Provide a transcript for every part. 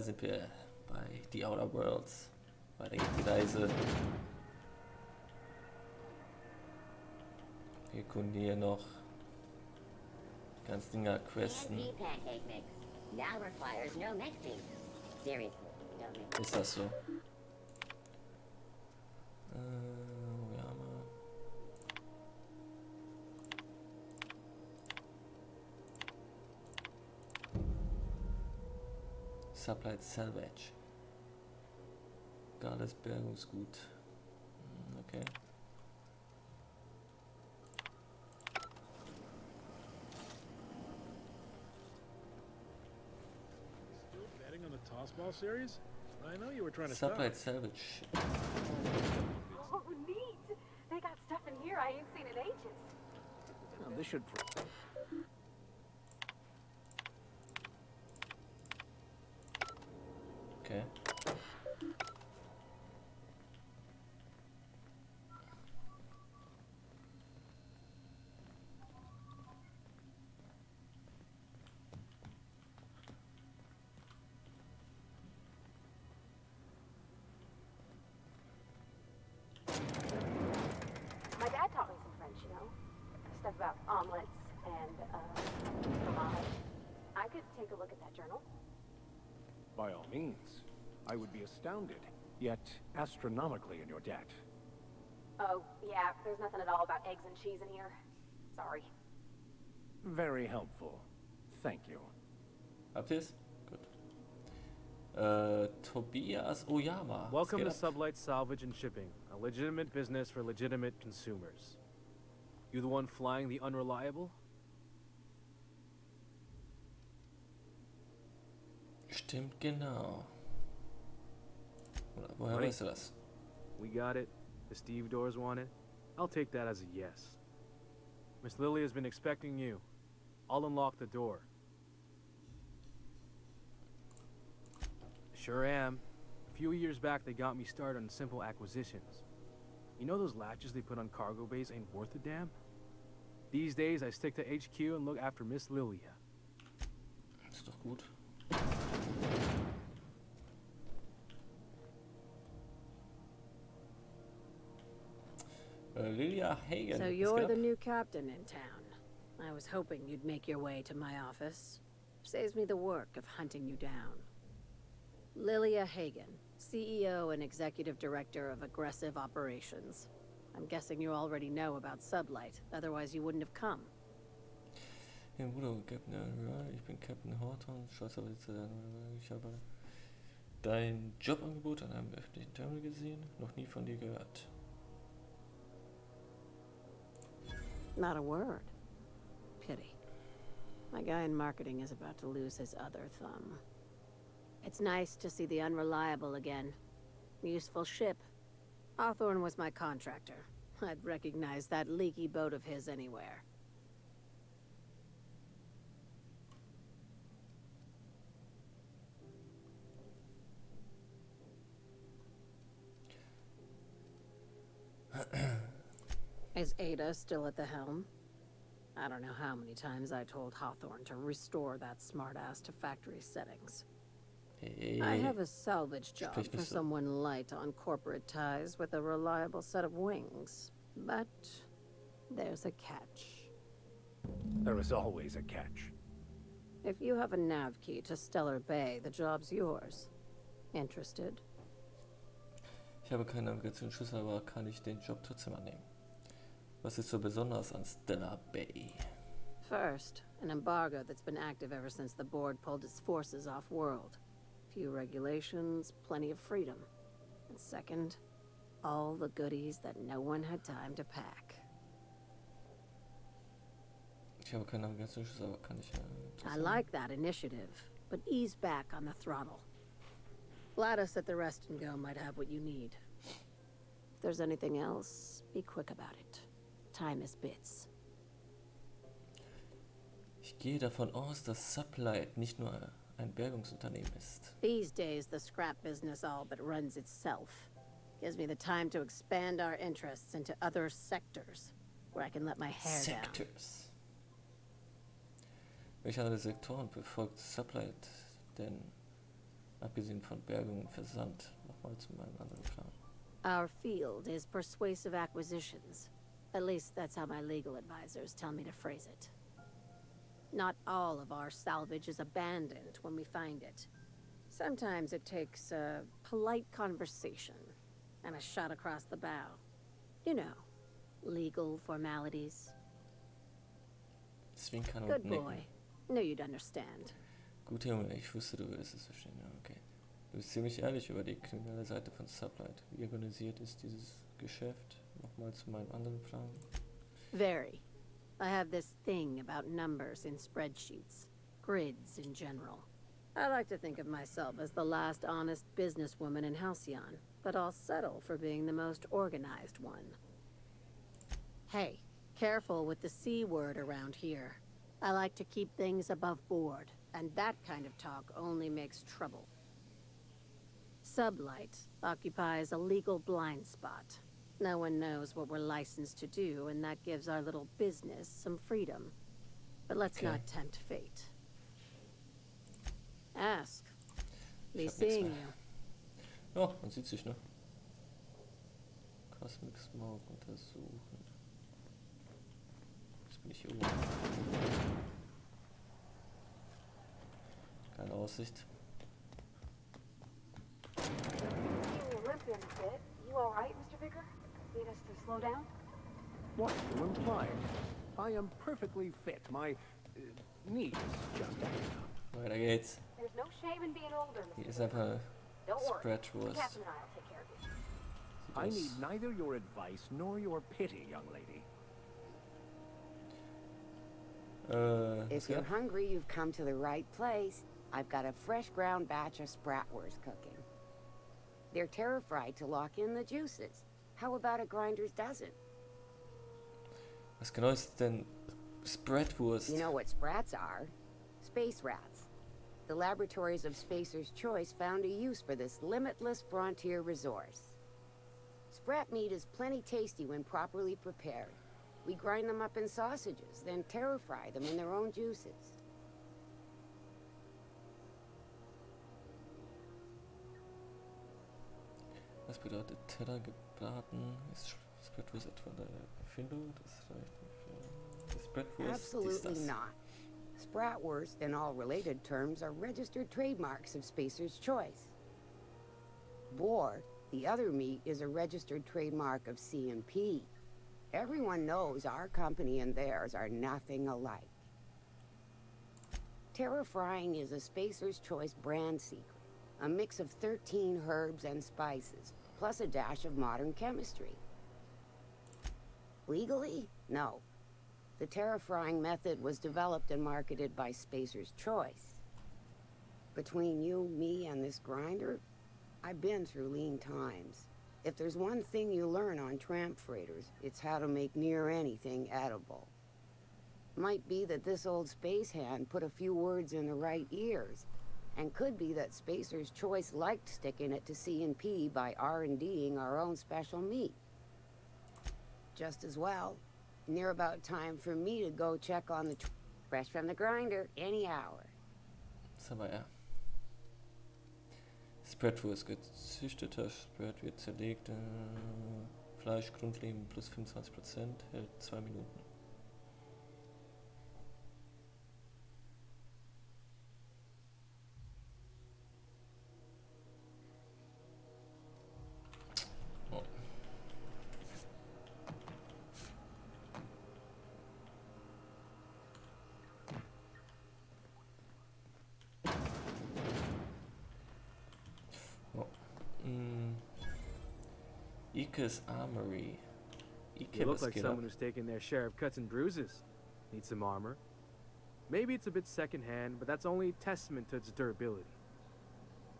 da sind wir bei The Outer Worlds. Weiter geht die Reise. Wir können hier noch ganz Dinger questen. Ist das so? Ja, mal. Supplied Salvage. Gales Bergungsgut. Okay. Still betting on the tossball series? I know you were trying to stop. Supplied Salvage. Oh, neat! They got stuff in here I ain't seen in ages. Well, this should. Okay. My dad taught me some French, you know? Stuff about omelets and, fromage. I could take a look at that journal. By all means. I would be astounded, yet astronomically in your debt. Oh, yeah, there's nothing at all about eggs and cheese in here. Sorry. Very helpful. Thank you. Habt ihr's? Gut. Tobias Oyama. Welcome to Sublight Salvage and Shipping, a legitimate business for legitimate consumers. You the one flying the unreliable? Stimmt genau. Oder woher Ready? weißt du das? We got it. The Steve Doors want it. I'll take that as a yes. Miss Lily has been expecting you. I'll unlock the door. Sure am. A few years back, they got me started on simple acquisitions. You know those latches they put on cargo bays ain't worth a damn? These days, I stick to HQ and look after Miss Lilia. Ist doch gut. Lilia Hagen. So was you're geht the ab? new captain in town. I was hoping you'd make your way to my office. Saves me the work of hunting you down. Lilia Hagen, CEO and Executive Director of Aggressive Operations. I'm guessing you already know about Sublight, otherwise you wouldn't have come. Ja, Budo, Captain, ja, ich bin Captain Horton, stolz auf die Zeit. Ich habe dein Jobangebot an einem öffentlichen Terminal gesehen, noch nie von dir gehört. Not a word. Pity. My guy in marketing is about to lose his other thumb. It's nice to see the Unreliable again. Useful ship. Hawthorne was my contractor. I'd recognize that leaky boat of his anywhere. Is Ada still at the helm? I don't know how many times I told Hawthorne to restore that smartass to factory settings. Hey, I have a salvage job Sprich for nicht so. someone light on corporate ties with a reliable set of wings. But there's a catch. There is always a catch. If you have a nav key to Stellar Bay, the job's yours. Interested? Ich habe keinen Navigationsschlüssel, aber kann ich den Job trotzdem annehmen? Was ist so besonders an Stellar Bay? First, an embargo that's been active ever since the board pulled its forces off-world. Few regulations, plenty of freedom. And second, all the goodies that no one had time to pack. Ich habe keinen Navigationsschlüssel, aber kann ich... I like that initiative, but ease back on the throttle. Gladys at the Rest and Go might have what you need. If there's anything else, be quick about it. Time is bits. Ich gehe davon aus, dass Sublight nicht nur ein Bergungsunternehmen ist. These days, the scrap business all but runs itself. Gives me the time to expand our interests into other sectors, where I can let my hair down. Sectors. Welche andere Sektoren befolgt Sublight denn Abgesehen von Bergung und Versand. Nochmal zu meinem anderen Plan. Our field is persuasive acquisitions. At least that's how my legal advisors tell me to phrase it. Not all of our salvage is abandoned when we find it. Sometimes it takes a polite conversation and a shot across the bow. You know, legal formalities. Zwinkern und Good nicken. boy. Knew you'd understand. Gut, Junge, ich wusste, du würdest es verstehen. Ja, okay. Du bist ziemlich ehrlich über die kriminelle Seite von Sublight. Wie organisiert ist dieses Geschäft? Nochmal zu meinem anderen Plan. Very. I have this thing about numbers in spreadsheets, grids in general. I like to think of myself as the last honest businesswoman in Halcyon, but I'll settle for being the most organized one. Hey, careful with the C word around here. I like to keep things above board, and that kind of talk only makes trouble. Sublight occupies a legal blind spot. No one knows what we're licensed to do, and that gives our little business some freedom. But let's not tempt fate. Ask. Be hab nix seeing mehr. you. Ja, man sieht sich, ne? Cosmic Smoke untersuchen. Jetzt bin ich hier oben. Keine Aussicht. You're limping a bit. You all right, Mr. Vicker? Need us to slow down? What are you implying? I am perfectly fit. My knees just acting up. Weiter geht's. There's no shame in being older, Mr. Hier ist Vicker. einfach Don't worry. Spreadwurst. Captain and I'll take care of you. Sieht I aus. need neither your advice nor your pity, young lady. Was If you're geht? hungry, you've come to the right place. I've got a fresh ground batch of spratwurst cooking. They're terra-fried to lock in the juices. How about a grinder's dozen? Was genau ist denn Spreadwurst? You know what sprats are? Space rats. The laboratories of Spacer's Choice found a use for this limitless frontier resource. Sprat meat is plenty tasty when properly prepared. We grind them up in sausages, then terra-fry them in their own juices. Was bedeutet Teller gebraten? Ist Spreadwurst etwa der Erfindung? Das reicht nicht für die Spreadwurst. Absolutely ist das. not. Spratwurst and all related terms are registered trademarks of Spacer's Choice. Boar, the other meat, is a registered trademark of C&P. Everyone knows our company and theirs are nothing alike. Terra frying is a Spacer's Choice brand secret, a mix of 13 herbs and spices, plus a dash of modern chemistry. Legally? No. The terra frying method was developed and marketed by Spacer's Choice. Between you, me, and this grinder, I've been through lean times. If there's one thing you learn on tramp freighters, it's how to make near anything edible. Might be that this old space hand put a few words in the right ears, and could be that Spacer's Choice liked sticking it to C&P by R&D'ing our own special meat. Just as well, near about time for me to go check on the fresh from the grinder any hour. Das aber ja. Spreadwurst, gezüchteter Spread wird zerlegt. Fleisch, Grundleben plus 25%, hält 2 Minuten. Oh. Ike's Armory. Ike, You look was like geht ab? someone who's taken their share of cuts and bruises. Need some armor. Maybe it's a bit secondhand, but that's only a testament to its durability.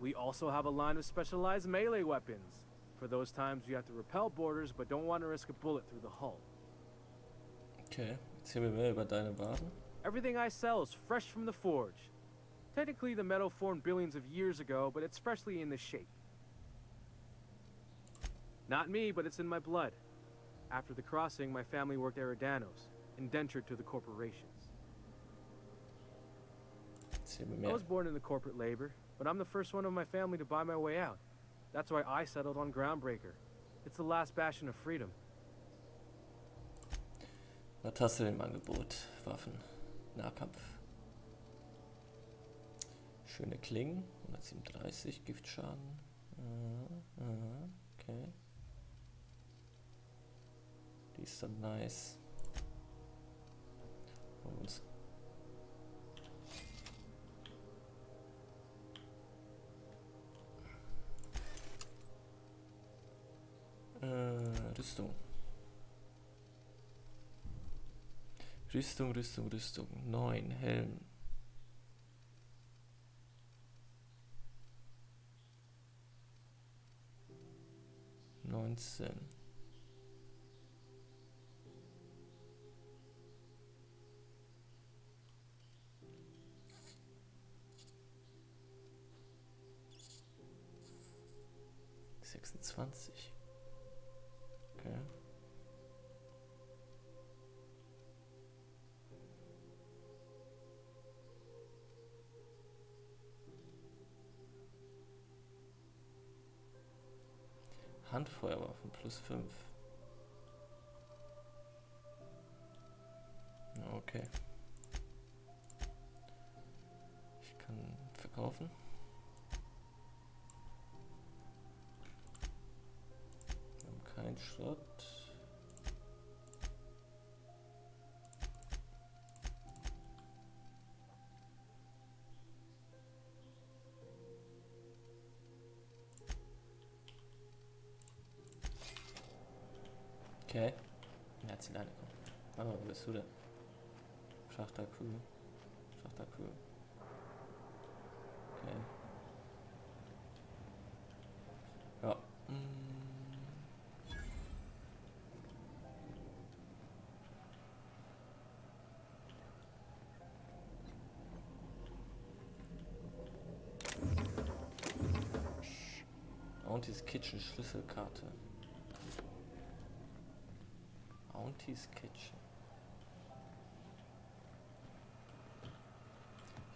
We also have a line of specialized melee weapons, for those times you have to repel boarders but don't want to risk a bullet through the hull. Okay, erzähl mir mehr über deine Waren. Everything I sell is fresh from the forge. Technically, the metal formed billions of years ago, but it's freshly in this shape. Not me, but it's in my blood. After the crossing, my family worked Eridanos, indentured to the corporations. Erzähl mir I mehr. was born into corporate labor, but I'm the first one of my family to buy my way out. That's why I settled on Groundbreaker. It's the last bastion of freedom. Was hast du denn im Angebot? Waffen, Nahkampf. Schöne Klingen, 137, Giftschaden. Okay. Die ist dann nice. Und Rüstung. Rüstung. 9, Helm. Neunzehn. Sechsundzwanzig. Okay. Handfeuerwaffen plus 5. Okay. Ich kann verkaufen. Wir haben keinen Schrott. Okay. Jetzt die Leine kommen. Warte mal, wo bist du denn? Schachterkuh. Okay. Ja. Auntie's Kitchen Schlüsselkarte. Auntie's Kitchen.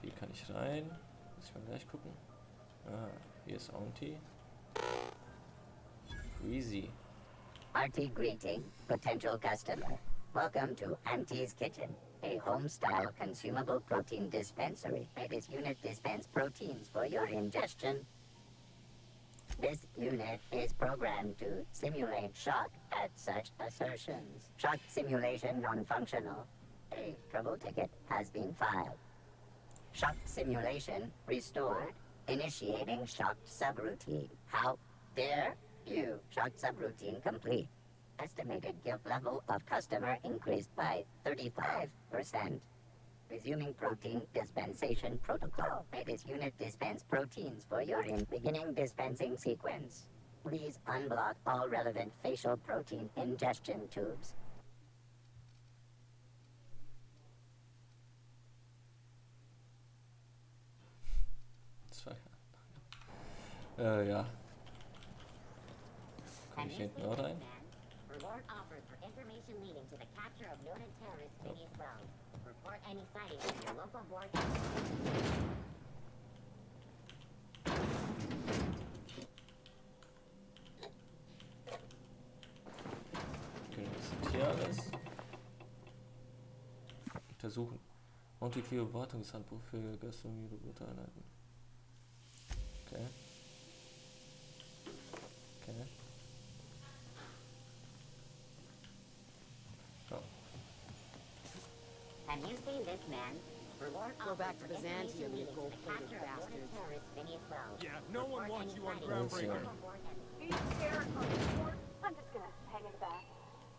Hier kann ich rein. Muss ich mal gleich gucken. Ah, hier ist Auntie. Greasy. Hearty greeting, potential customer. Welcome to Auntie's Kitchen, a home-style consumable protein dispensary. This unit dispenses proteins for your ingestion. This unit is programmed to simulate shock at such assertions. Shock simulation non-functional. A trouble ticket has been filed. Shock simulation restored. Initiating shock subroutine. How dare you? Shock subroutine complete. Estimated guilt level of customer increased by 35%. Resuming protein dispensation protocol. This unit dispense proteins for your beginning dispensing sequence. Please unblock all relevant facial protein ingestion tubes. Ja. Komm ich hinten auch rein? Reward offered for information leading to the capture of noted terrorists in East World. Report any sightings to your local board. Okay, das sind hier alles. Untersuchen. Monte-Cleo Wartungshandbuch für Gastronomie-Robotereinheiten. Okay. Okay. Oh. Have you seen this man? Reward Go back to offered for Byzantium, you information leading to the gold-plated capture of noted bastards. terrorists in East World. Yeah, no one Report wants any you on sightings to Groundbreaker. your local board. Are you scared on the board? I'm just gonna hang in the back.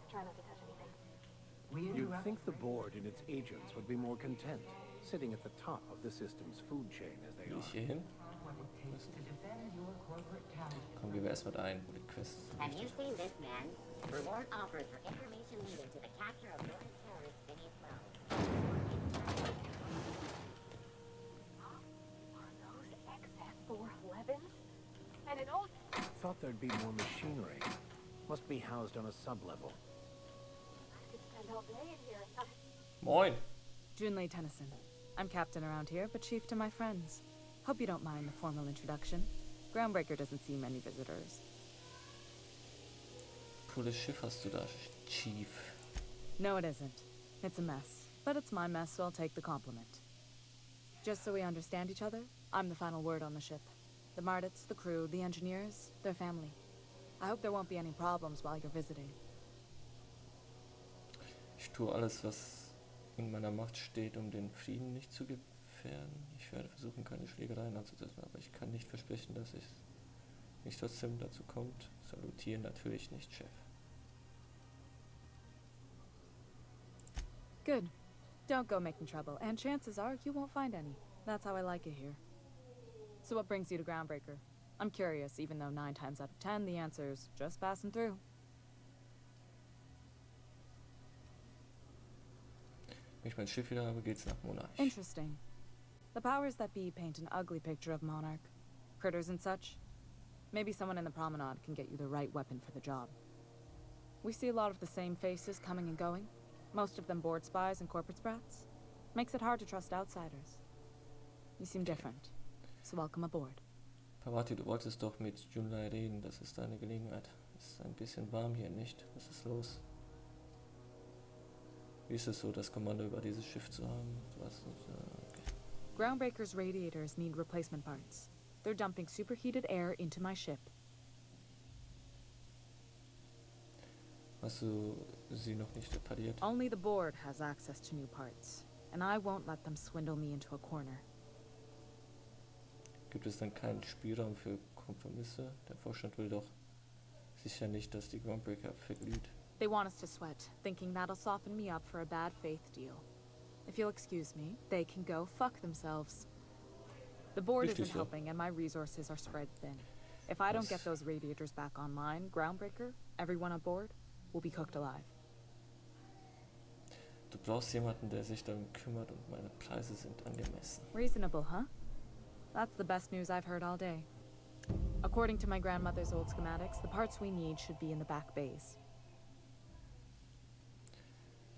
Try not to touch anything. You'd think the board and its agents would be more content, sitting at the top of the system's food chain as they Will ich are. hier hin? Komm, gehen wir erstmal ein, wo die Quest Have you seen this man? Reward offered for information leading to the capture of noted terrorists in East World. Are those XF411s? And an old... Thought there'd be more machinery. Must be housed on a sub-level. I could spend all day in here. Moin! Junlei Tennyson. I'm captain around here, but chief to my friends. Hope you don't mind the formal introduction. Groundbreaker doesn't see many visitors. Cooles Schiff hast du da, Chief. No, it isn't. It's a mess. But it's my mess, so I'll take the compliment. Just so we understand each other, I'm the final word on the ship. The Mardits, the crew, the engineers, their family. I hope there won't be any problems while you're visiting. Ich tue alles, was in meiner Macht steht, um den Frieden nicht zu gefährden. Ich werde versuchen, keine Schlägereien anzusetzen, aber ich kann nicht versprechen, dass es nicht trotzdem dazu kommt. Salutieren natürlich nicht, Chef. Good. Don't go making trouble, and chances are you won't find any. That's how I like it here. So what brings you to Groundbreaker? I'm curious, even though 9 times out of 10 the answer's just passing through. Wenn ich mein Schiff wieder habe, geht's nach Monarch. Interesting. The powers that be paint an ugly picture of Monarch. Critters and such. Maybe someone in the promenade can get you the right weapon for the job. We see a lot of the same faces coming and going. Most of them board spies and corporate sprats. Makes it hard to trust outsiders. You seem different, so welcome aboard. Parvati, du wolltest doch mit Junlei reden, das ist deine Gelegenheit. Es ist ein bisschen warm hier, nicht? Was ist los? Wie ist es so, das Kommando über dieses Schiff zu haben? Okay. Groundbreaker's radiators need replacement parts. They're dumping superheated air into my ship. Hast du sie noch nicht repariert? Only the board has access to new parts, and I won't let them swindle me into a corner. Gibt es dann keinen Spielraum für Kompromisse? Der Vorstand will doch sicher nicht, dass die Groundbreaker verglüht. They want us to sweat, thinking that'll soften me up for a bad faith deal. If you'll excuse me, they can go fuck themselves. The board isn't helping and my resources are spread thin. If I don't get those radiators back online, Groundbreaker, everyone on board, will be cooked alive. Du brauchst jemanden, der sich darum kümmert und meine Preise sind angemessen. Reasonable, huh? That's the best news I've heard all day. According to my grandmother's old schematics, the parts we need should be in the back bays.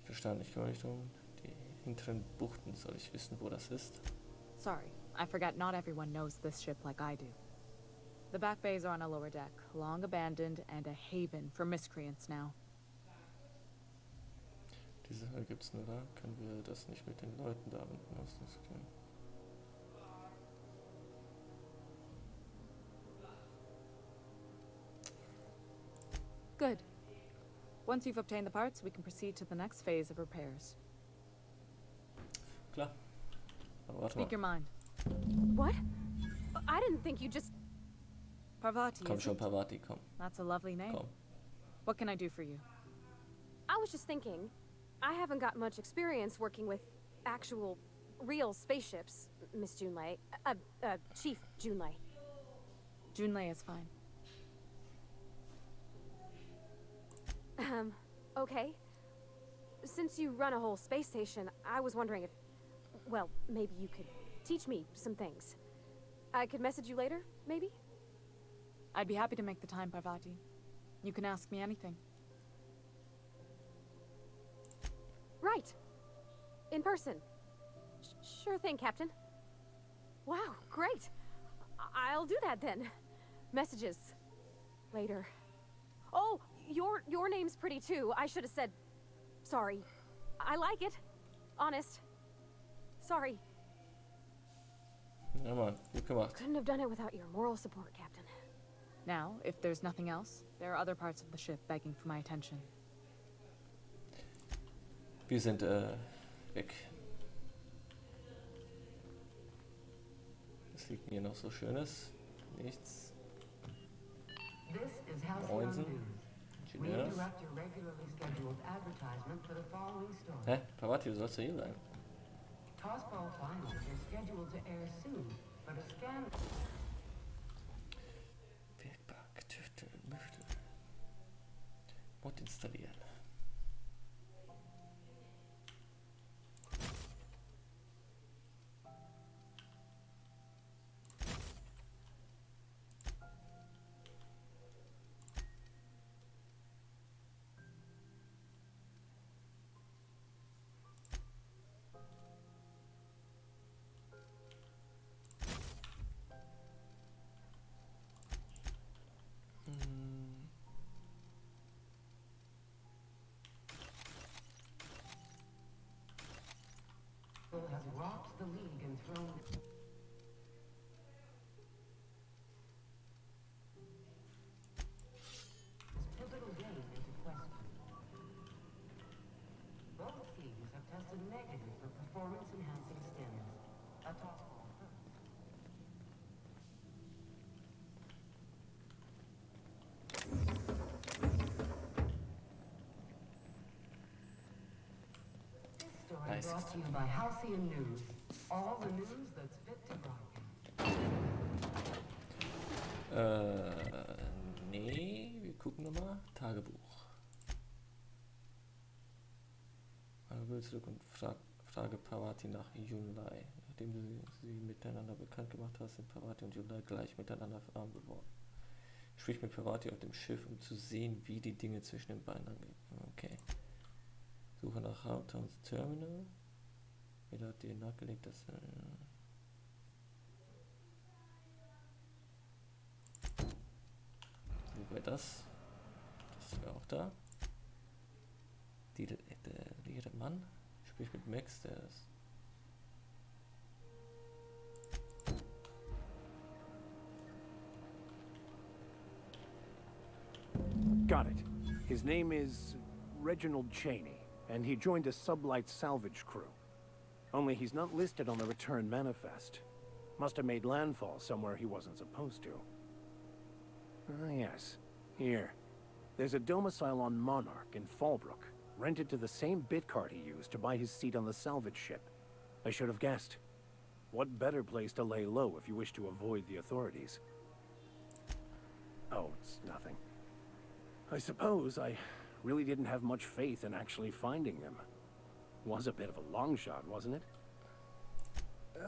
Verstanden, ich kümmere mich darum. Die hinteren Buchten, soll ich wissen, wo das ist? Sorry, I forget not everyone knows this ship like I do. The back bays are on a lower deck, long abandoned and a haven for miscreants now. Diese Halle gibt's nur da. Können wir das nicht mit den Leuten da unten ausdiskutieren? Good. Once you've obtained the parts, we can proceed to the next phase of repairs. Klar. Aber warte Speak your mal. mind. What? I didn't think you just... Parvati, Komm is schon, it? Parvati, komm. That's a lovely name. Komm. What can I do for you? I was just thinking, I haven't got much experience working with actual, real spaceships, Miss Junlei. Chief Junlei. Junlei is fine. Okay. Since you run a whole space station, I was wondering if, well, maybe you could teach me some things. I could message you later, maybe? I'd be happy to make the time, Parvati. You can ask me anything. Right. In person. Sure thing, Captain. Wow, great. I'll do that then. Messages. Later. Oh, your name's pretty too. I should have said... Sorry. I like it. Honest. Sorry. Ja, Mann, gut gemacht. Couldn't have done it without your moral support, Captain. Now, if there's nothing else, there are other parts of the ship begging for my attention. Wir sind weg. Was liegt hier noch so Schönes? Nichts. This is Halcyon Moinsen. News. We Ingenieurs. interrupt your regularly scheduled advertisement for the following story. Hä? Parvati, du sollst ja hier bleiben. Tossball finals are scheduled to air soon, but a scan... Werkbank, tüfteln, müfteln. Mod installieren. 30. brought to you by Halcyon News. All the news that's fit to broadcast. Nee, wir gucken nochmal. Tagebuch. Will zurück und frage Parvati nach Yunlai. Nachdem du sie miteinander bekannt gemacht hast, sind Parvati und Yunlai gleich miteinander verarmt geworden. Sprich mit Parvati auf dem Schiff, um zu sehen, wie die Dinge zwischen den beiden angehen. Okay. Suche nach Howtowns Terminal. Jeder hat dir nachgelegt, dass... Wo wäre das? Das wäre auch da. Der leere Mann. Sprich mit Max, der ist... Got it. His name is Reginald Cheney, and he joined a sublight salvage crew. Only he's not listed on the return manifest. Must have made landfall somewhere he wasn't supposed to. Ah, yes. Here. There's a domicile on Monarch in Fallbrook, rented to the same bit card he used to buy his seat on the salvage ship. I should have guessed. What better place to lay low if you wish to avoid the authorities? Oh, it's nothing. I suppose I really didn't have much faith in actually finding them. Was a bit of a long shot, wasn't it?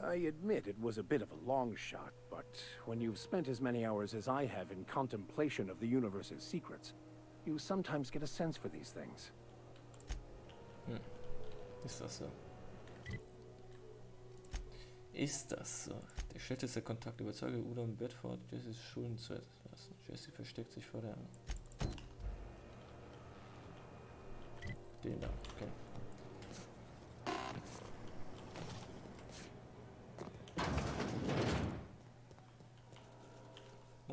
I admit it was a bit of a long shot, but when you've spent as many hours as I have in contemplation of the universe's secrets, you sometimes get a sense for these things. Ist das so? Ist das so? Der schlechteste Kontakt überzeuge Udo und Bedford, Jessys Schulden zu lassen. Jessie versteckt sich vor der... Den da, okay.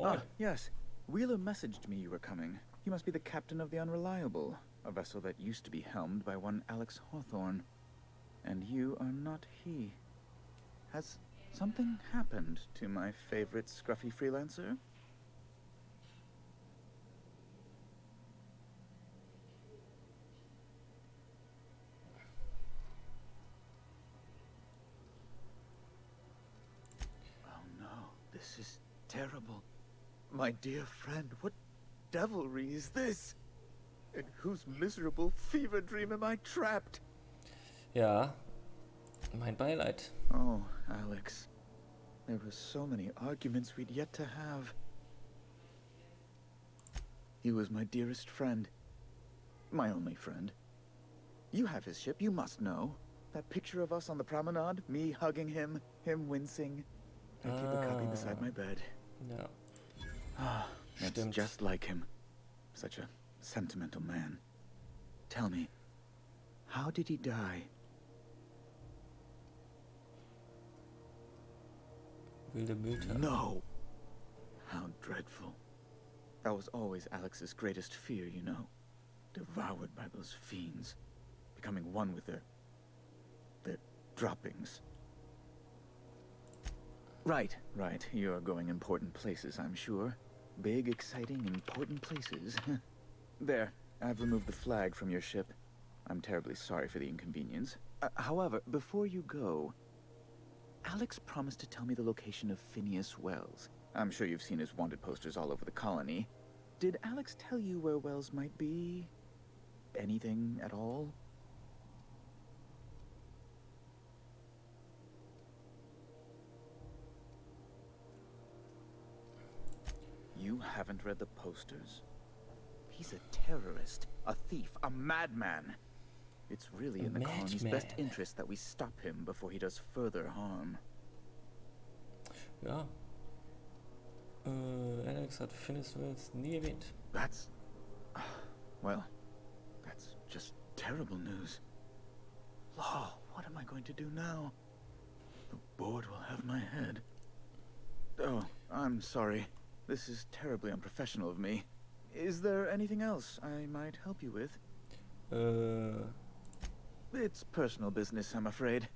Ah, yes. Wheeler messaged me you were coming. You must be the captain of the Unreliable, a vessel that used to be helmed by one Alex Hawthorne. And you are not he. Has something happened to my favorite scruffy freelancer? Oh no, this is terrible. My dear friend, what devilry is this? In whose miserable fever dream am I trapped? Ja, mein Beileid. Oh, Alex. There were so many arguments we'd yet to have. He was my dearest friend. My only friend. You have his ship, you must know. That picture of us on the promenade, me hugging him, him wincing. I keep a copy beside my bed. Ja. Ah, it's Stimmt. just like him. Such a sentimental man. Tell me, how did he die? Wilde Mütter. No! How dreadful. That was always Alex's greatest fear, you know. Devoured by those fiends. Becoming one with their droppings. Right. You're going important places, I'm sure. Big, exciting, important places. There, I've removed the flag from your ship. I'm terribly sorry for the inconvenience. However, before you go, Alex promised to tell me the location of Phineas Wells. I'm sure you've seen his wanted posters all over the colony. Did Alex tell you where Wells might be? Anything at all? You haven't read the posters. He's a terrorist, a thief, a madman. It's really in the colony's best interest that we stop him before he does further harm. Ja. Alex hat Phineas Wells nie erwähnt. That's... well, that's just terrible news. Law, what am I going to do now? The board will have my head. Oh, I'm sorry. This is terribly unprofessional of me. Is there anything else I might help you with? It's personal business, I'm afraid.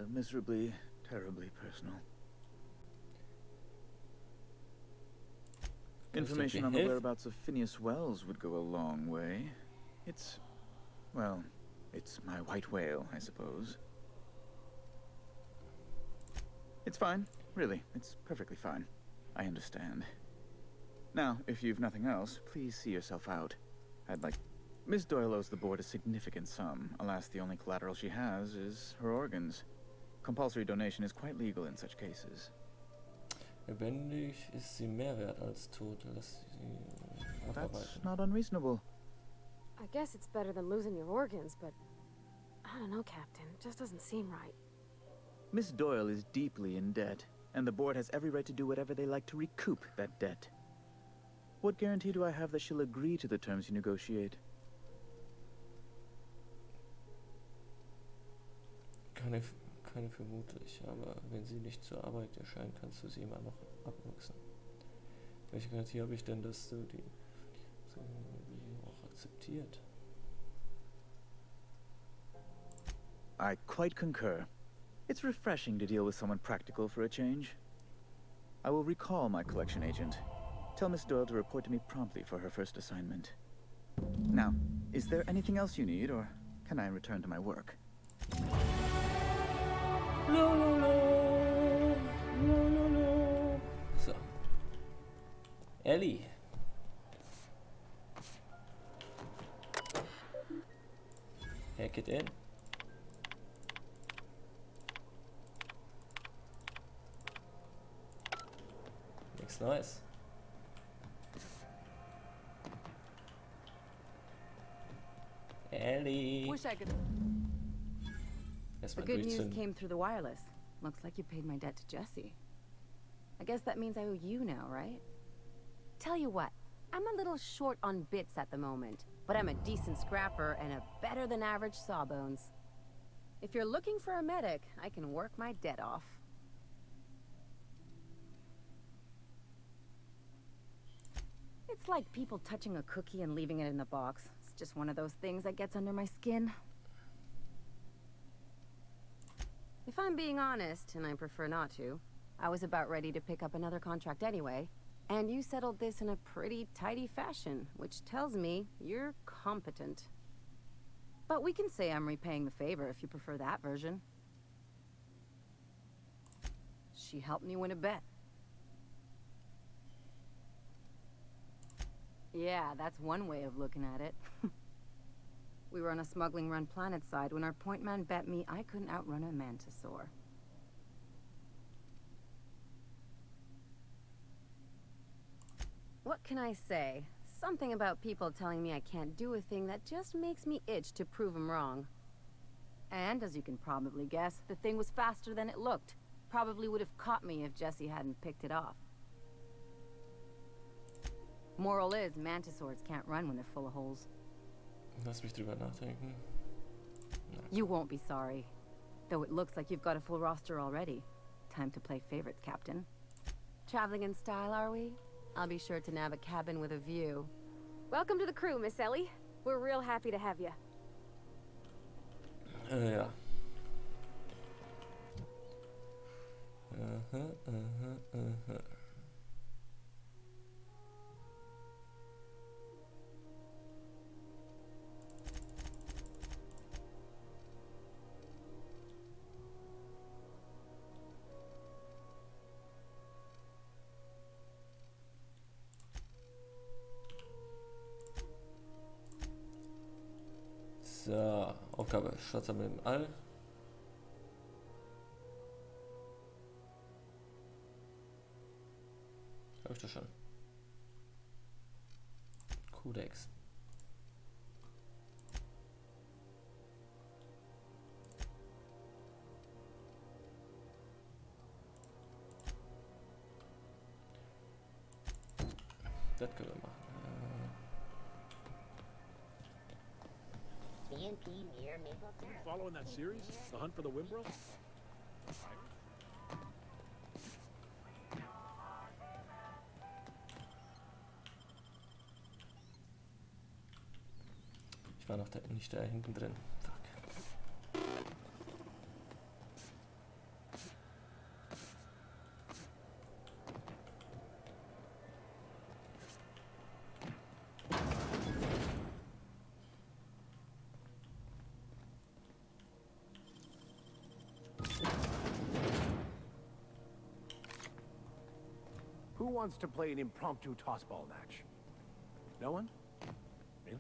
Miserably, terribly personal. Information on the whereabouts of Phineas Wells would go a long way. It's... well, it's my white whale, I suppose. It's fine. Really, it's perfectly fine. I understand. Now, if you've nothing else, please see yourself out. I'd like... Miss Doyle owes the board a significant sum. Alas, the only collateral she has is her organs. Compulsory donation is quite legal in such cases. Lebendig ist sie mehr wert als tot. Lass sie abarbeiten. That's not unreasonable. I guess it's better than losing your organs, but I don't know, Captain. It just doesn't seem right. Miss Doyle is deeply in debt, and the board has every right to do whatever they like to recoup that debt. What guarantee do I have that she'll agree to the terms you negotiate? Keine vermutlich, aber wenn sie nicht zur Arbeit erscheint, kannst du sie immer noch abwachsen. Welche Garantie habe ich denn, dass du die auch akzeptiert? I quite concur. It's refreshing to deal with someone practical for a change. I will recall my collection agent. Tell Miss Doyle to report to me promptly for her first assignment. Now, is there anything else you need, or can I return to my work? So. Ellie. Hack it in. Looks nice. Ellie. Wish I could. Erstmal The good news durchzünden. came through the wireless. Looks like you paid my debt to Jesse. I guess that means I owe you now, right? Tell you what, I'm a little short on bits at the moment, but I'm a decent scrapper and a better than average sawbones. If you're looking for a medic, I can work my debt off. It's like people touching a cookie and leaving it in the box. It's just one of those things that gets under my skin. If I'm being honest, and I prefer not to, I was about ready to pick up another contract anyway, and you settled this in a pretty tidy fashion, which tells me you're competent. But we can say I'm repaying the favor if you prefer that version. She helped me win a bet. Yeah, that's one way of looking at it. We were on a smuggling run planet side when our point man bet me I couldn't outrun a mantisaur. What can I say? Something about people telling me I can't do a thing that just makes me itch to prove them wrong. And, as you can probably guess, the thing was faster than it looked. Probably would have caught me if Jesse hadn't picked it off. Moral is, mantisaurs can't run when they're full of holes. Lass mich drüber nachdenken. You won't be sorry. Though it looks like you've got a full roster already. Time to play favorites, Captain. Traveling in style, are we? I'll be sure to nab a cabin with a view. Welcome to the crew, Miss Ellie. We're real happy to have you. Ja. So, Aufgabe, Schatz am All. Hab ich das schon. Kodex. Das können wir machen. CNP near Mapletown. Following that series? The Hunt for the Wimbrel? Ich war noch nicht da hinten drin. Fuck. Who wants to play an impromptu tossball match? No one? Really?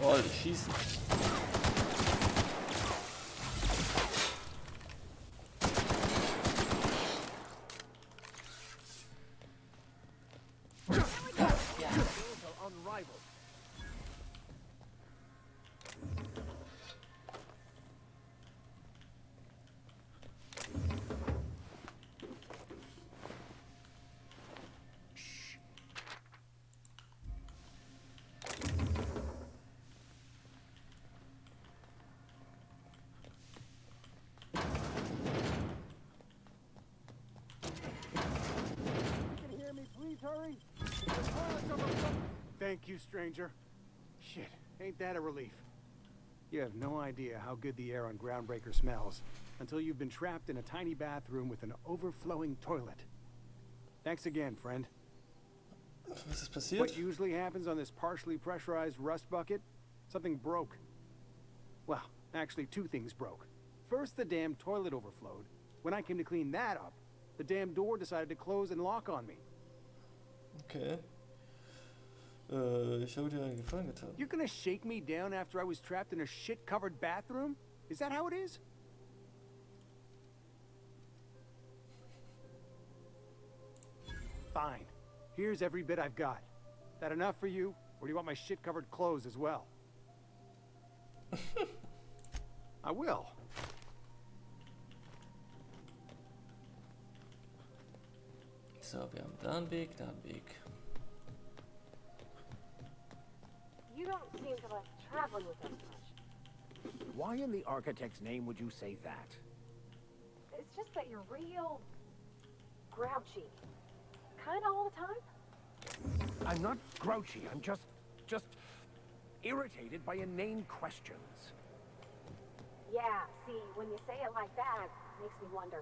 Oh, die schießen. Unrivaled. Hurry! Thank you, stranger. Shit, ain't that a relief? You have no idea how good the air on Groundbreaker smells until you've been trapped in a tiny bathroom with an overflowing toilet. Thanks again, friend. Was ist passiert? What usually happens on this partially pressurized rust bucket? Something broke. Well, actually, two things broke. First, the damn toilet overflowed. When I came to clean that up, the damn door decided to close and lock on me. Okay. Ich habe dir einen Gefallen getan. You're gonna shake me down after I was trapped in a shit-covered bathroom? Is that how it is? Fine. Here's every bit I've got. That enough for you? Or do you want my shit-covered clothes as well? I will. So, wir haben da einen Weg, da einen Weg. You don't seem to like traveling with us much. Why in the architect's name would you say that? It's just that you're real grouchy. Kinda all the time. I'm not grouchy, I'm just irritated by inane questions. Yeah, see, when you say it like that, it makes me wonder.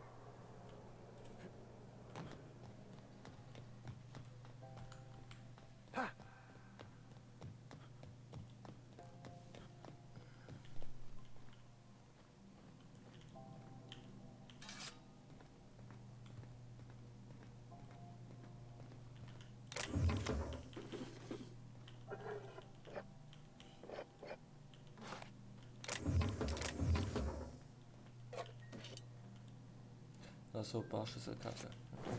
Achso, Barschüsselkacke. Okay.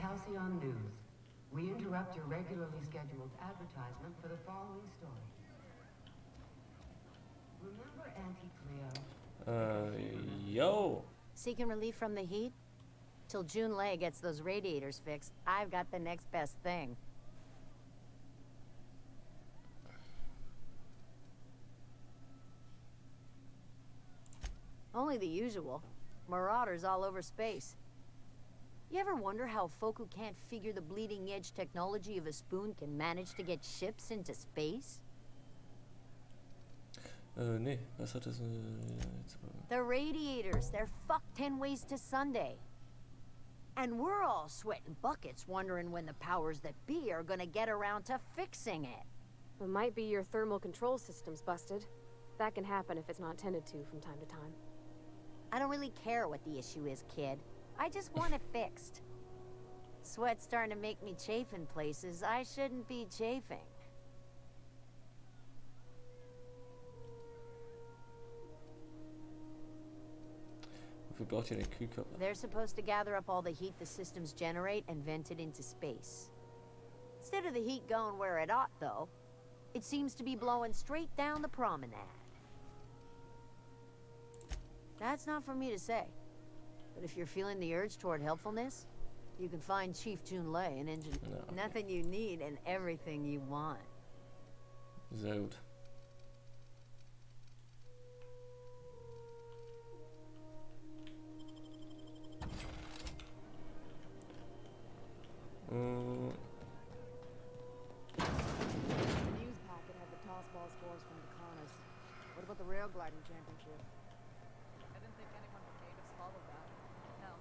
Halcyon News. We interrupt your regularly scheduled advertisement for the following story. Remember Auntie Cleo? Yo! Seeking relief from the heat? Till June Lay gets those radiators fixed, I've got the next best thing. Only the usual. Marauders all over space. You ever wonder how folk who can't figure the bleeding edge technology of a spoon can manage to get ships into space? Nee, was hat das jetzt? The radiators, they're fucked 10 ways to Sunday. And we're all sweating buckets wondering when the powers that be are gonna get around to fixing it. It might be your thermal control system's busted. That can happen if it's not tended to from time to time. I don't really care what the issue is, kid. I just want it fixed. Sweat's starting to make me chafe in places I shouldn't be chafing. Auf Wofür braucht ihr den Kühlkörper? They're supposed to gather up all the heat the systems generate and vent it into space. Instead of the heat going where it ought, though, it seems to be blowing straight down the promenade. That's not for me to say. But if you're feeling the urge toward helpfulness, you can find Chief Junlei an engine. Ja, okay. Nothing you need and everything you want. Sehr gut. The news packet had the tossball scores from the Connors. What about the rail gliding championship? I didn't think anyone from Davis followed that. Hell,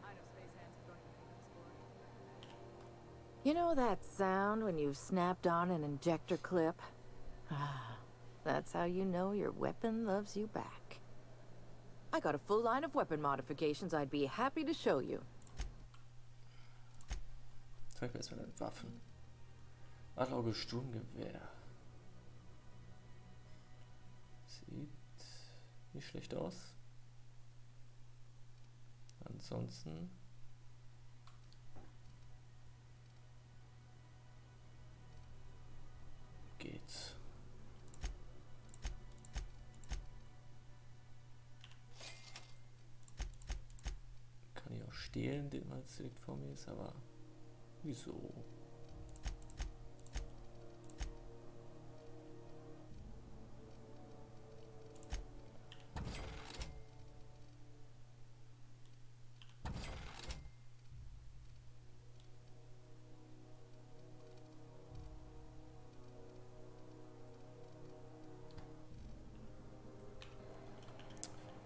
I know space hands who don't even keep score. You know that sound when you've snapped on an injector clip? That's how you know your weapon loves you back. I got a full line of weapon modifications I'd be happy to show you. Zeig mir erstmal deine Waffen. Adlerauge Sturmgewehr. Sieht nicht schlecht aus. Ansonsten geht's. Kann ich auch stehlen, den man jetzt direkt vor mir ist, aber wieso?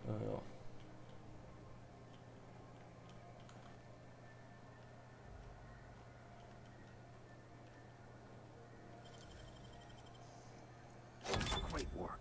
Naja. Great work.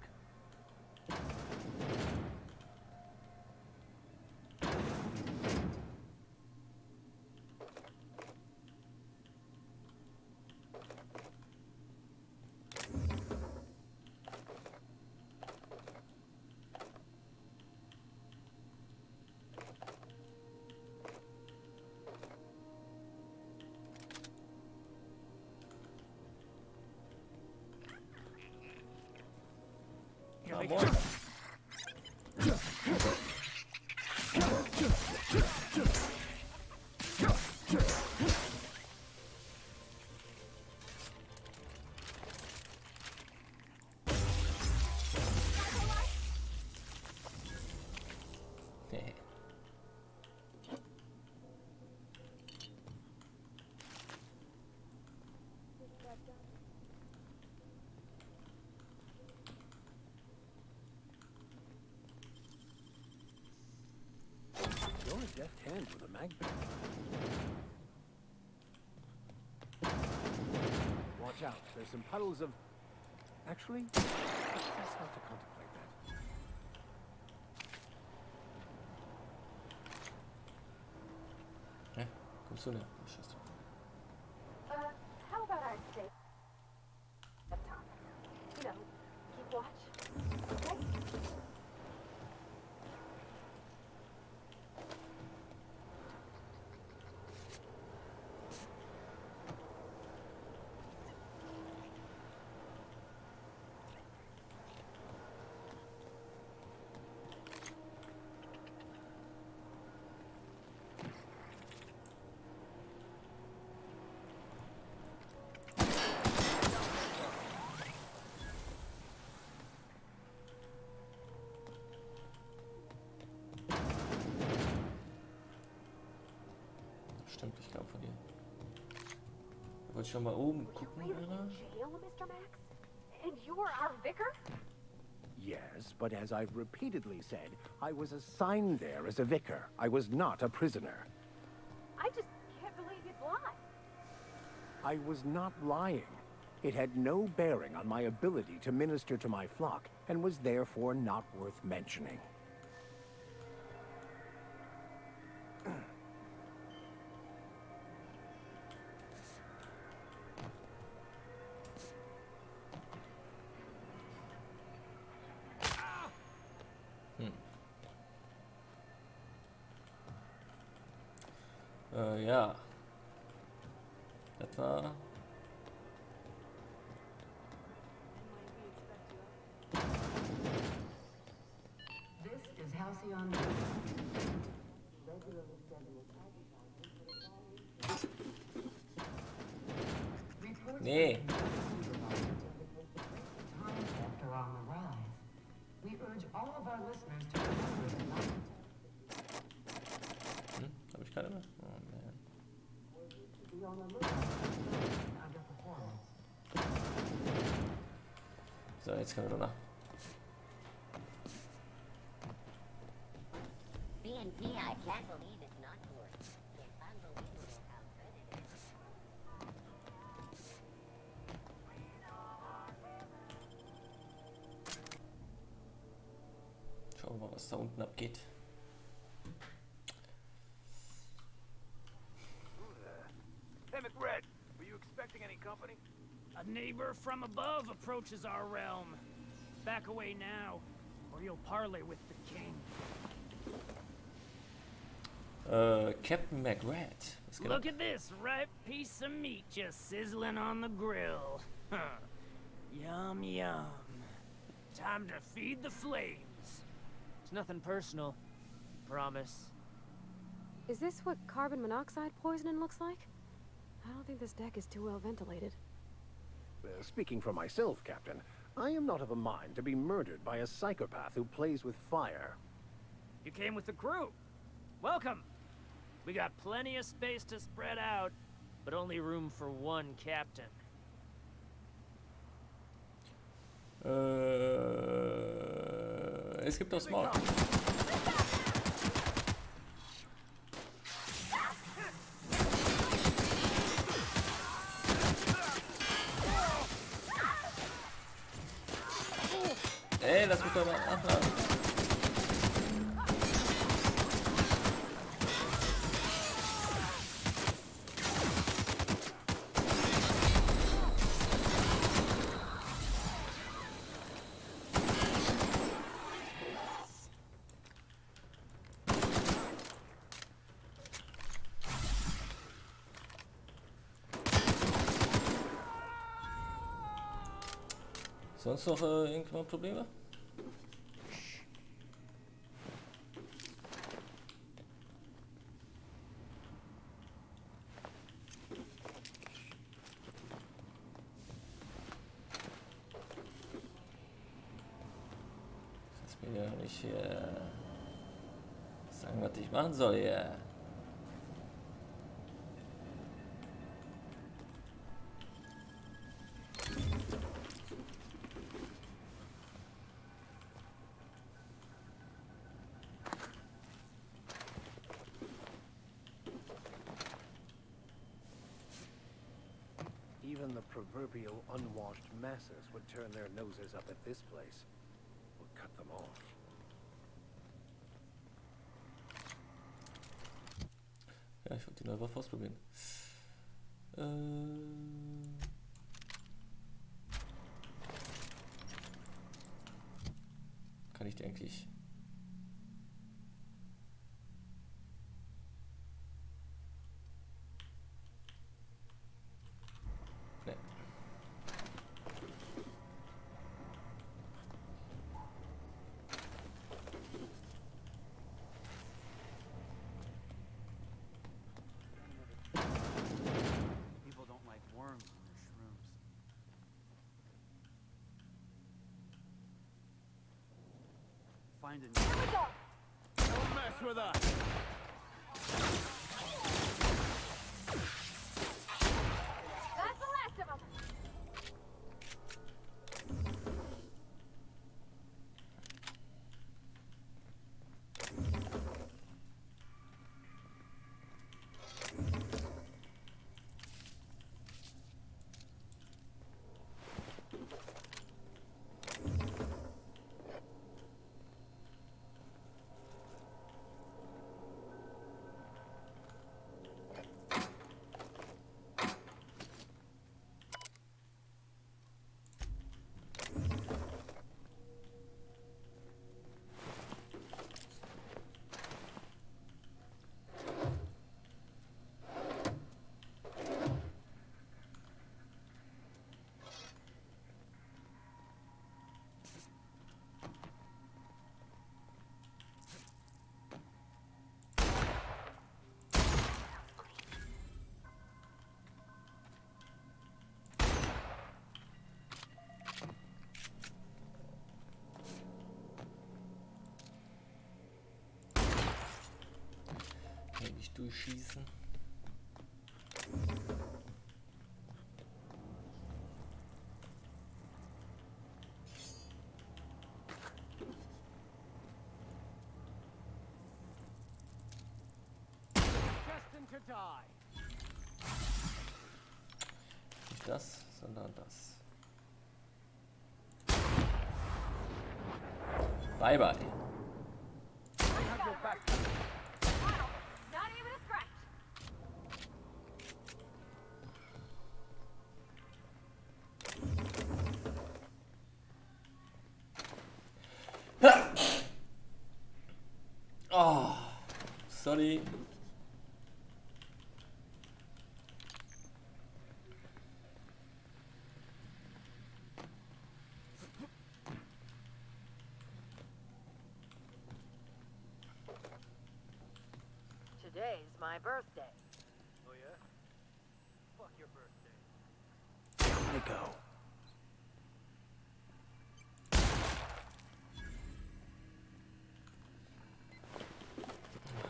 You're a deft hand with a magnet. Watch out, there's some puddles of... Actually, let's not to contemplate that. Hä? Kommst du näher? Scheiße. How about I stay up top? You know, keep watch. Okay? Stimmt, ich glaube von dir. Wollte ich schon mal oben gucken, oder? Jail, Mr. Max? And you're our vicar? Yes, but as I've repeatedly said, I was assigned there as a vicar. I was not a prisoner. I just can't believe you'd lie. I was not lying. It had no bearing on my ability to minister to my flock, and was therefore not worth mentioning. ja. Das war... This is Halcyon. Regularly scheduled reports Nee. time theft are on the rise. We urge all of our listeners to remember that not Hab ich keine mehr? Oh man. to be on the lookout for underperformance. So, jetzt können wir runter. BNP, I can't believe it's not yours. It's unbelievable how good it is. Schauen wir mal, was da unten abgeht. Hey, McRed, were you expecting any company? A neighbor from above approaches our realm. Back away now, or you'll parley with the king. Captain McRed. Was geht ab? Look at this ripe piece of meat just sizzling on the grill. Huh. Yum, yum. Time to feed the flames. It's nothing personal. Promise. Is this what carbon monoxide poisoning looks like? I don't think this deck is too well ventilated. Speaking for myself, Captain, I am not of a mind to be murdered by a psychopath who plays with fire. You came with the crew. Welcome. We got plenty of space to spread out, but only room for one captain. Es gibt auch Smart. Ey, lass mich doch mal abhaben. Sonst noch irgendwann Probleme? Lass mir ja nicht sagen, was ich machen soll hier. Even the proverbial unwashed masses would turn their noses up at this place. We'll cut them off. Ja, ich wollte die neue Waffe ausprobieren. Kann ich die eigentlich... Nee. People don't like worms in their shrooms. Find a new... Here we go! Don't mess with us! That's the last of them! durchschießen. Destined to die. Nicht das, sondern das. Bye bye. Not even a scratch. Oh, sorry. Today's my birthday. Oh yeah? Fuck your birthday. Let go.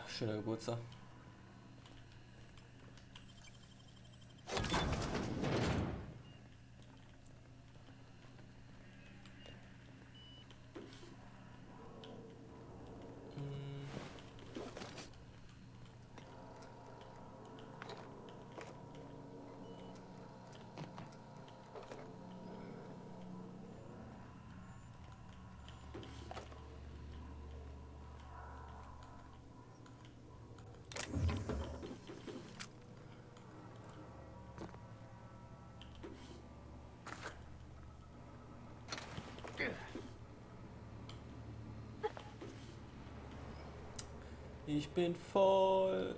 Schöner Geburtstag. Ich bin voll.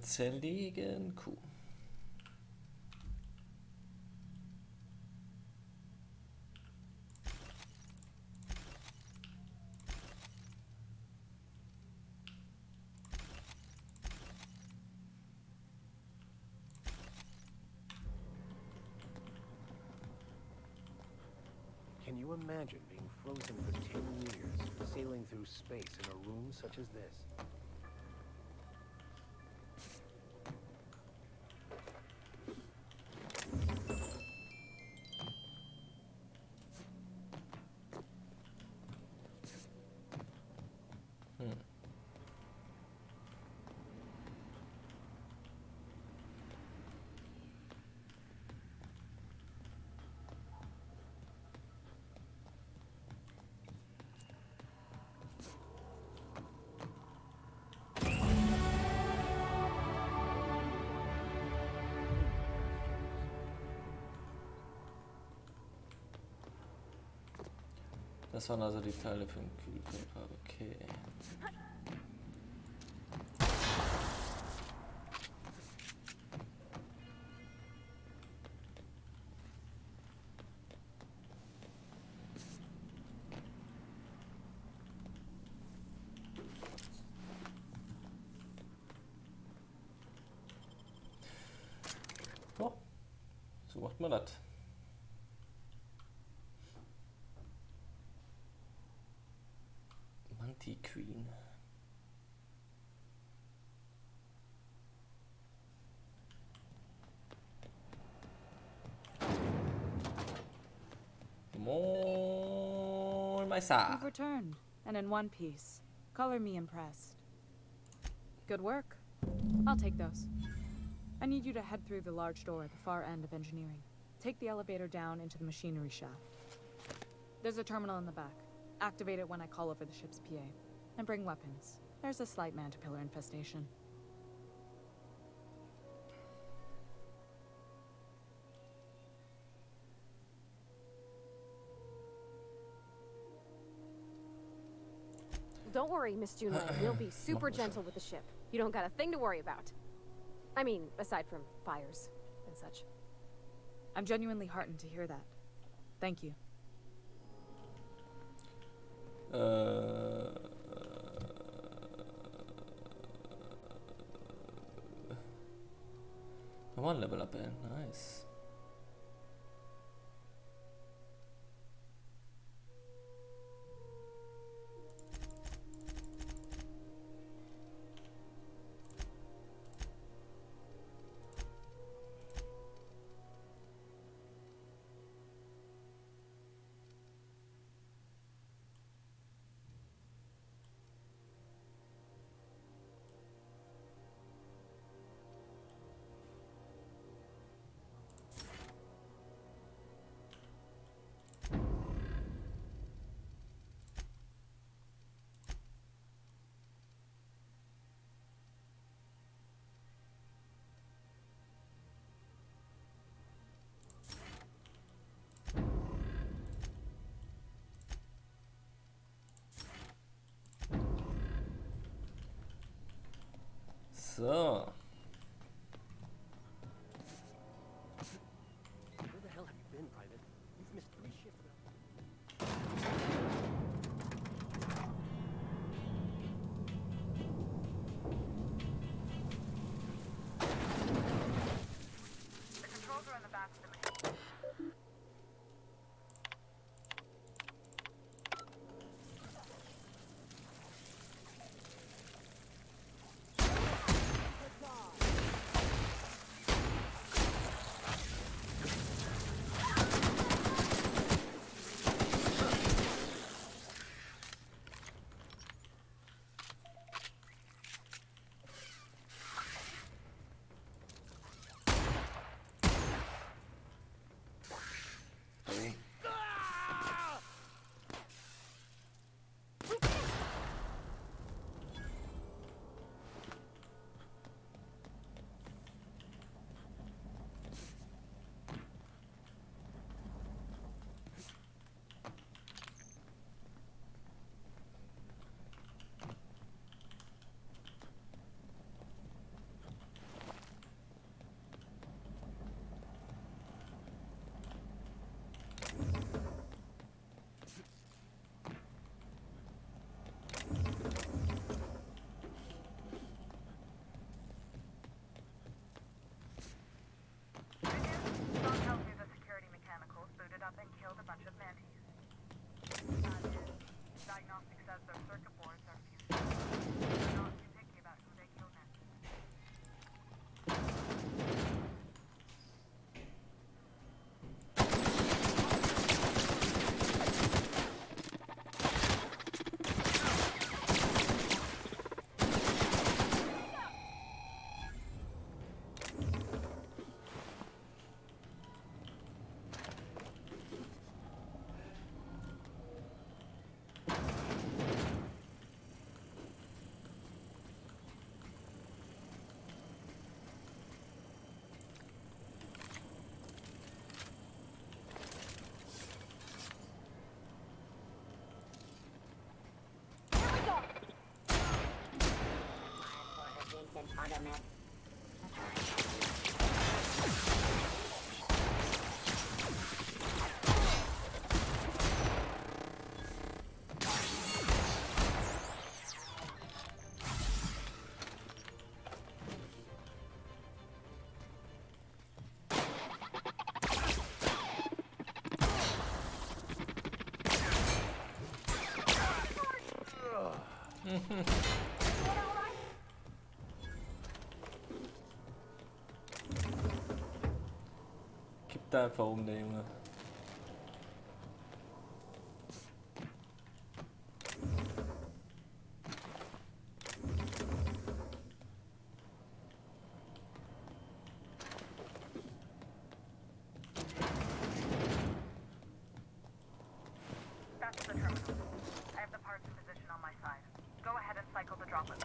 Zerlegen Kuh. Can you imagine being frozen for 10 years, sailing through space in a room such as this? Das waren also die Teile für den Kühlkörper, okay. Oh, so macht man das. Queen. Moin, Meister. You've returned, and in one piece. Color me impressed. Good work. I'll take those. I need you to head through the large door at the far end of engineering. Take the elevator down into the machinery shaft. There's a terminal in the back. Activate it when I call over the ship's PA. And bring weapons. There's a slight man-to-pillar infestation. Don't worry, Miss Junlei. We'll be super gentle with the ship. You don't got a thing to worry about. I mean, aside from fires and such. I'm genuinely heartened to hear that. Thank you. One level up, nice. So. Where the hell have you been, Private? You've missed 3 shifts now. The controls are in the back of the machine. And killed a bunch of mantis. Diagnostic says their circuit boards are fused. They're not too picky about who they kill next. Automat. Kippt da einfach um, der Junge. That's the terminal. I have the parts in position on my side. Go ahead and cycle the droplet.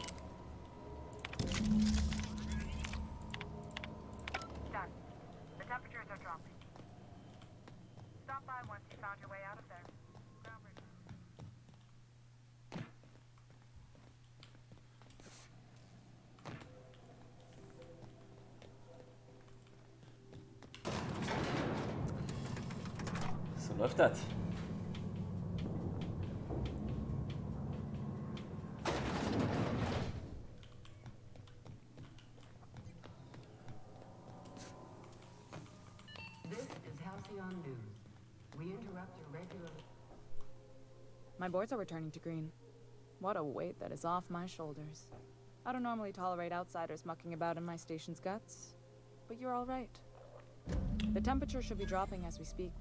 Done. The temperatures are dropping. Stop by once you found your way out of there. Groundbreaker. So läuft das. My boards are returning to green. What a weight that is off my shoulders. I don't normally tolerate outsiders mucking about in my station's guts, but you're all right. The temperature should be dropping as we speak.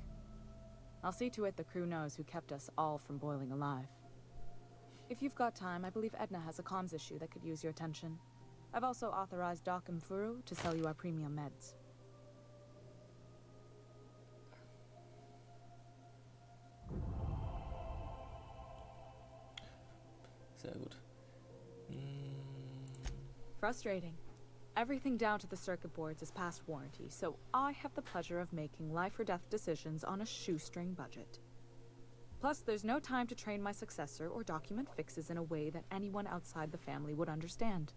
I'll see to it the crew knows who kept us all from boiling alive. If you've got time, I believe Edna has a comms issue that could use your attention. I've also authorized Doc and Furu to sell you our premium meds. Sehr gut. Frustrating. Everything down to the circuit boards is past warranty, so I have the pleasure of making life or death decisions on a shoestring budget. Plus, there's no time to train my successor or document fixes in a way that anyone outside the family would understand.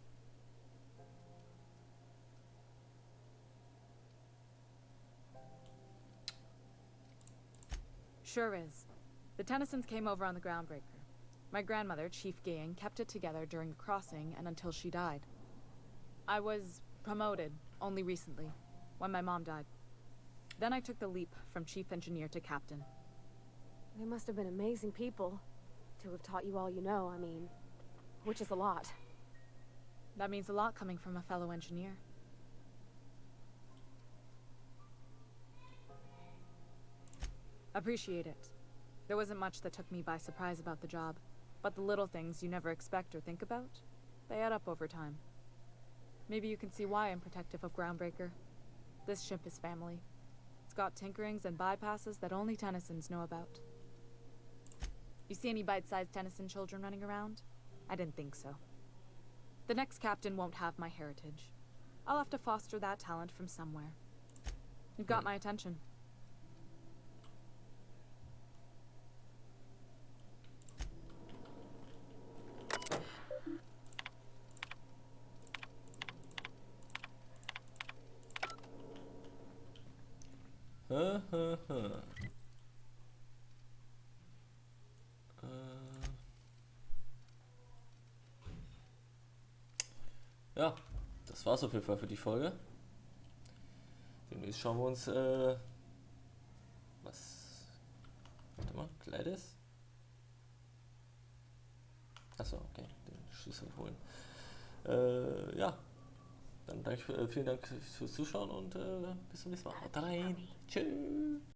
Sure is. The Tennysons came over on the Groundbreaker. My grandmother, Chief Gayan, kept it together during a crossing and until she died. I was promoted only recently, when my mom died. Then I took the leap from chief engineer to captain. They must have been amazing people to have taught you all you know, I mean, which is a lot. That means a lot coming from a fellow engineer. Appreciate it. There wasn't much that took me by surprise about the job, but the little things you never expect or think about, they add up over time. Maybe you can see why I'm protective of Groundbreaker. This ship is family. It's got tinkerings and bypasses that only Tennysons know about. You see any bite-sized Tennyson children running around? I didn't think so. The next captain won't have my heritage. I'll have to foster that talent from somewhere. You've got my attention. Ja, das war's auf jeden Fall für die Folge. Demnächst schauen wir uns, was, warte mal, Gladys? Achso, okay, den Schlüssel holen. Ja, dann vielen Dank fürs Zuschauen und bis zum nächsten Mal. Haut rein. Tschüss.